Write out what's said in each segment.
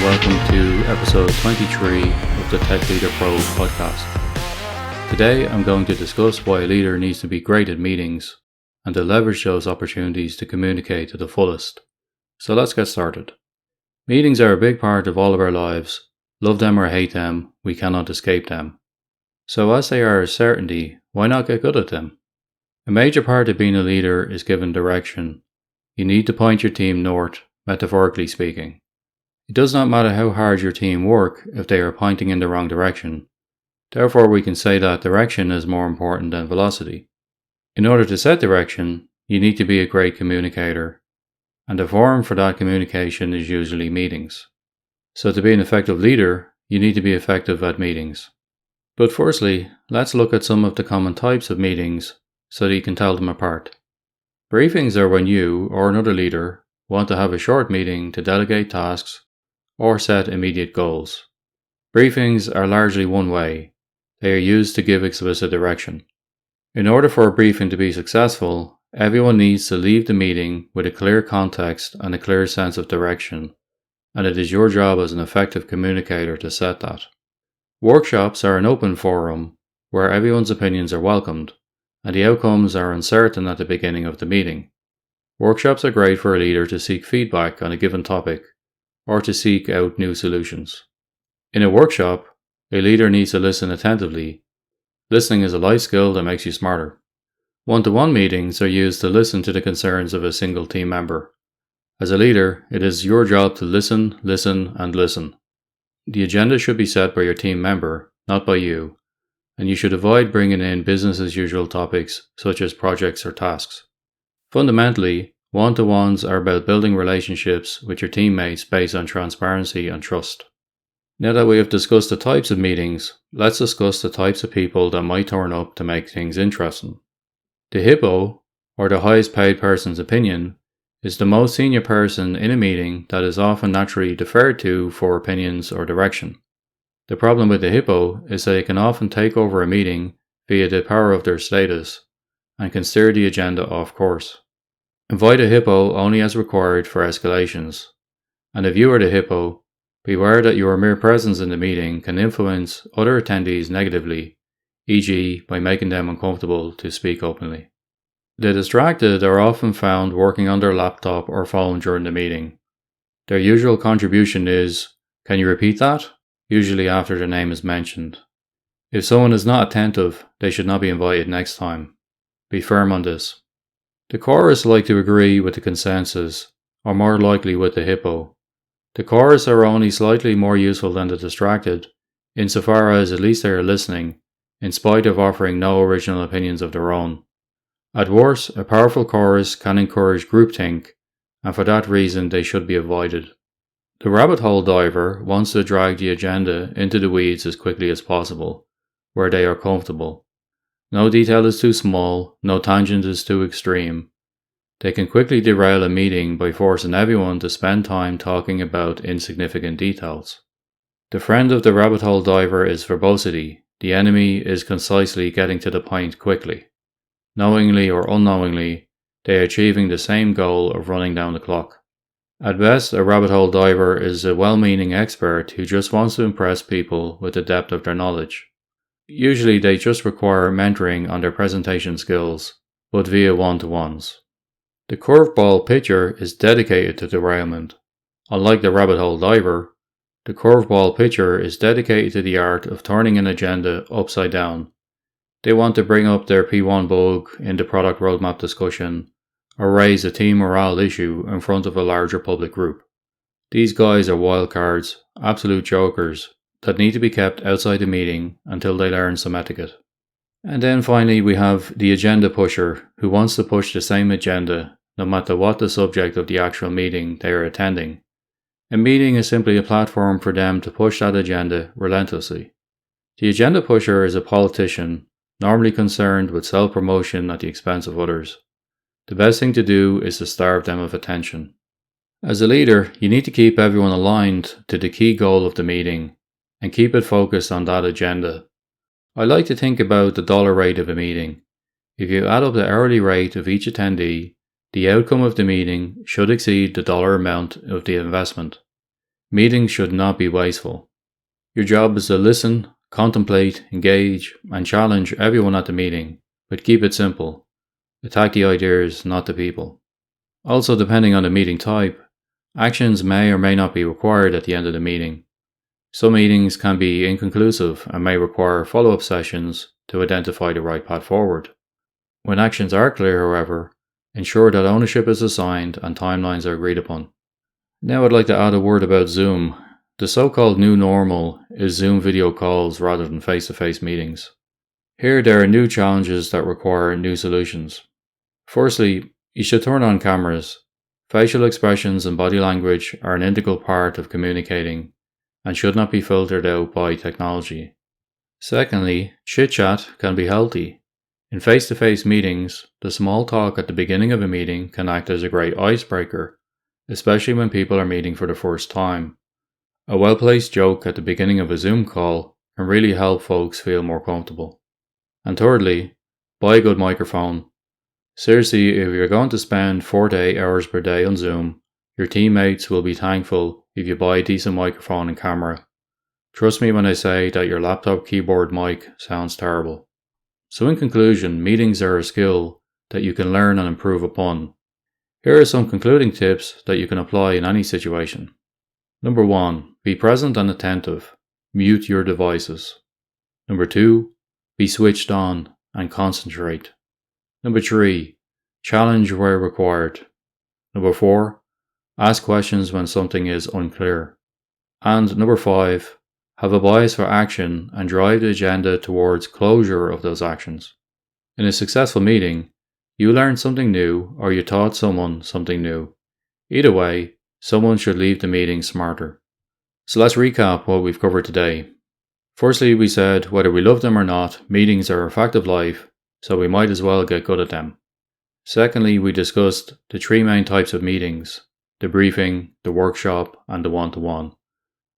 welcome to episode 23 of the Tech Leader Pro podcast. Today I'm going to discuss why a leader needs to be great at meetings and to leverage those opportunities to communicate to the fullest. So let's get started. Meetings are a big part of all of our lives. Love them or hate them, we cannot escape them. So as they are a certainty, why not get good at them? A major part of being a leader is given direction. You need to point your team north, metaphorically speaking. It does not matter how hard your team work if they are pointing in the wrong direction. Therefore, we can say that direction is more important than velocity. In order to set direction, you need to be a great communicator, and the forum for that communication is usually meetings. So to be an effective leader, you need to be effective at meetings. But firstly, let's look at some of the common types of meetings so that you can tell them apart. Briefings are when you, or another leader, want to have a short meeting to delegate tasks or set immediate goals. Briefings are largely one way. They are used to give explicit direction. In order for a briefing to be successful, everyone needs to leave the meeting with a clear context and a clear sense of direction, and it is your job as an effective communicator to set that. Workshops are an open forum where everyone's opinions are welcomed, and the outcomes are uncertain at the beginning of the meeting. Workshops are great for a leader to seek feedback on a given topic, or to seek out new solutions. In a workshop, a leader needs to listen attentively. Listening is a life skill that makes you smarter. One-to-one meetings are used to listen to the concerns of a single team member. As a leader, it is your job to listen, and listen. The agenda should be set by your team member, not by you, and you should avoid bringing in business as usual topics such as projects or tasks. Fundamentally, one-to-ones are about building relationships with your teammates based on transparency and trust. Now that we have discussed the types of meetings, let's discuss the types of people that might turn up to make things interesting. The HiPPO, or the highest paid person's opinion, is the most senior person in a meeting that is often naturally deferred to for opinions or direction. The problem with the HiPPO is that they can often take over a meeting via the power of their status and can steer the agenda off course. Invite a HiPPO only as required for escalations, and if you are the HiPPO, beware that your mere presence in the meeting can influence other attendees negatively, e.g. by making them uncomfortable to speak openly. The distracted are often found working on their laptop or phone during the meeting. Their usual contribution is, "Can you repeat that?" usually after their name is mentioned. If someone is not attentive, they should not be invited next time. Be firm on this. The chorus like to agree with the consensus, or more likely with the HiPPO. The chorus are only slightly more useful than the distracted, insofar as at least they are listening, in spite of offering no original opinions of their own. At worst, a powerful chorus can encourage groupthink, and for that reason they should be avoided. The rabbit hole diver wants to drag the agenda into the weeds as quickly as possible, where they are comfortable. No detail is too small, no tangent is too extreme. They can quickly derail a meeting by forcing everyone to spend time talking about insignificant details. The friend of the rabbit hole diver is verbosity. The enemy is concisely getting to the point quickly. Knowingly or unknowingly, they are achieving the same goal of running down the clock. At best, a rabbit hole diver is a well-meaning expert who just wants to impress people with the depth of their knowledge. Usually they just require mentoring on their presentation skills, but via one-to-ones. The curveball pitcher is dedicated to derailment. Unlike the rabbit hole diver, the curveball pitcher is dedicated to the art of turning an agenda upside down. They want to bring up their P1 bug in the product roadmap discussion, or raise a team morale issue in front of a larger public group. These guys are wildcards, absolute jokers, that need to be kept outside the meeting until they learn some etiquette. And then finally we have the agenda pusher, who wants to push the same agenda no matter what the subject of the actual meeting they are attending. A meeting is simply a platform for them to push that agenda relentlessly. The agenda pusher is a politician, normally concerned with self-promotion at the expense of others. The best thing to do is to starve them of attention. As a leader, you need to keep everyone aligned to the key goal of the meeting and keep it focused on that agenda. I like to think about the dollar rate of a meeting. If you add up the hourly rate of each attendee, the outcome of the meeting should exceed the dollar amount of the investment. Meetings should not be wasteful. Your job is to listen, contemplate, engage, and challenge everyone at the meeting, but keep it simple. Attack the ideas, not the people. Also, depending on the meeting type, actions may or may not be required at the end of the meeting. Some meetings can be inconclusive and may require follow-up sessions to identify the right path forward. When actions are clear, however, ensure that ownership is assigned and timelines are agreed upon. Now I'd like to add a word about Zoom. The so-called new normal is Zoom video calls rather than face-to-face meetings. Here there are new challenges that require new solutions. Firstly, you should turn on cameras. Facial expressions and body language are an integral part of communicating and should not be filtered out by technology. Secondly, chit-chat can be healthy. In face-to-face meetings, the small talk at the beginning of a meeting can act as a great icebreaker, especially when people are meeting for the first time. A well-placed joke at the beginning of a Zoom call can really help folks feel more comfortable. And thirdly, buy a good microphone. Seriously, if you're going to spend 4 to 8 hours per day on Zoom, your teammates will be thankful if you buy a decent microphone and camera. Trust me when I say that your laptop keyboard mic sounds terrible. So in conclusion, meetings are a skill that you can learn and improve upon. Here are some concluding tips that you can apply in any situation. Number 1. Be present and attentive. Mute your devices. Number 2. Be switched on and concentrate. Number 3. Challenge where required. Number 4. Ask questions when something is unclear. And number 5. Have a bias for action and drive the agenda towards closure of those actions. In a successful meeting, you learned something new or you taught someone something new. Either way, someone should leave the meeting smarter. So let's recap what we've covered today. Firstly, we said whether we love them or not, meetings are a fact of life, so we might as well get good at them. Secondly, we discussed the 3 main types of meetings: the briefing, the workshop, and the one-to-one.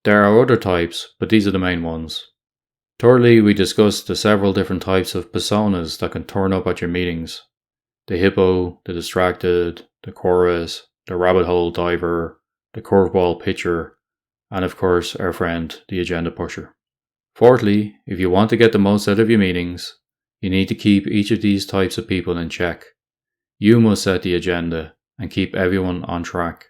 There are other types, but these are the main ones. Thirdly, we discussed the several different types of personas that can turn up at your meetings: the HiPPO, the distracted, the chorus, the rabbit hole diver, the curveball pitcher, and of course our friend, the agenda pusher. Fourthly, if you want to get the most out of your meetings, you need to keep each of these types of people in check. You must set the agenda and keep everyone on track.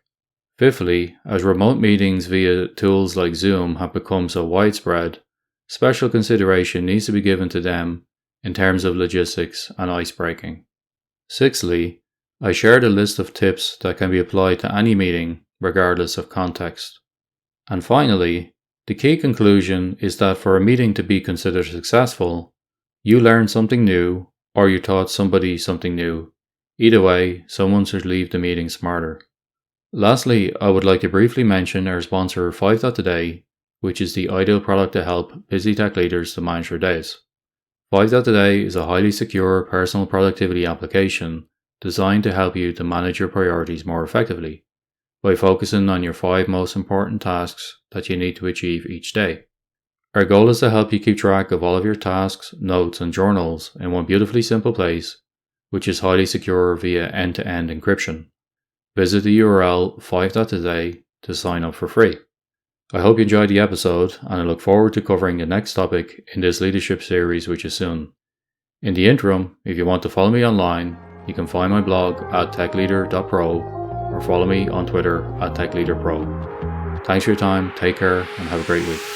Fifthly, as remote meetings via tools like Zoom have become so widespread, special consideration needs to be given to them in terms of logistics and icebreaking. Sixthly, I shared a list of tips that can be applied to any meeting, regardless of context. And finally, the key conclusion is that for a meeting to be considered successful, you learned something new or you taught somebody something new. Either way, someone should leave the meeting smarter. Lastly, I would like to briefly mention our sponsor 5.today, which is the ideal product to help busy tech leaders to manage their days. 5.today is a highly secure personal productivity application designed to help you to manage your priorities more effectively by focusing on your 5 most important tasks that you need to achieve each day. Our goal is to help you keep track of all of your tasks, notes, and journals in one beautifully simple place, which is highly secure via end-to-end encryption. Visit the URL 5.today to sign up for free. I hope you enjoyed the episode, and I look forward to covering the next topic in this leadership series, which is soon. In the interim, if you want to follow me online, you can find my blog at techleader.pro or follow me on Twitter at techleaderpro. Thanks for your time, take care, and have a great week.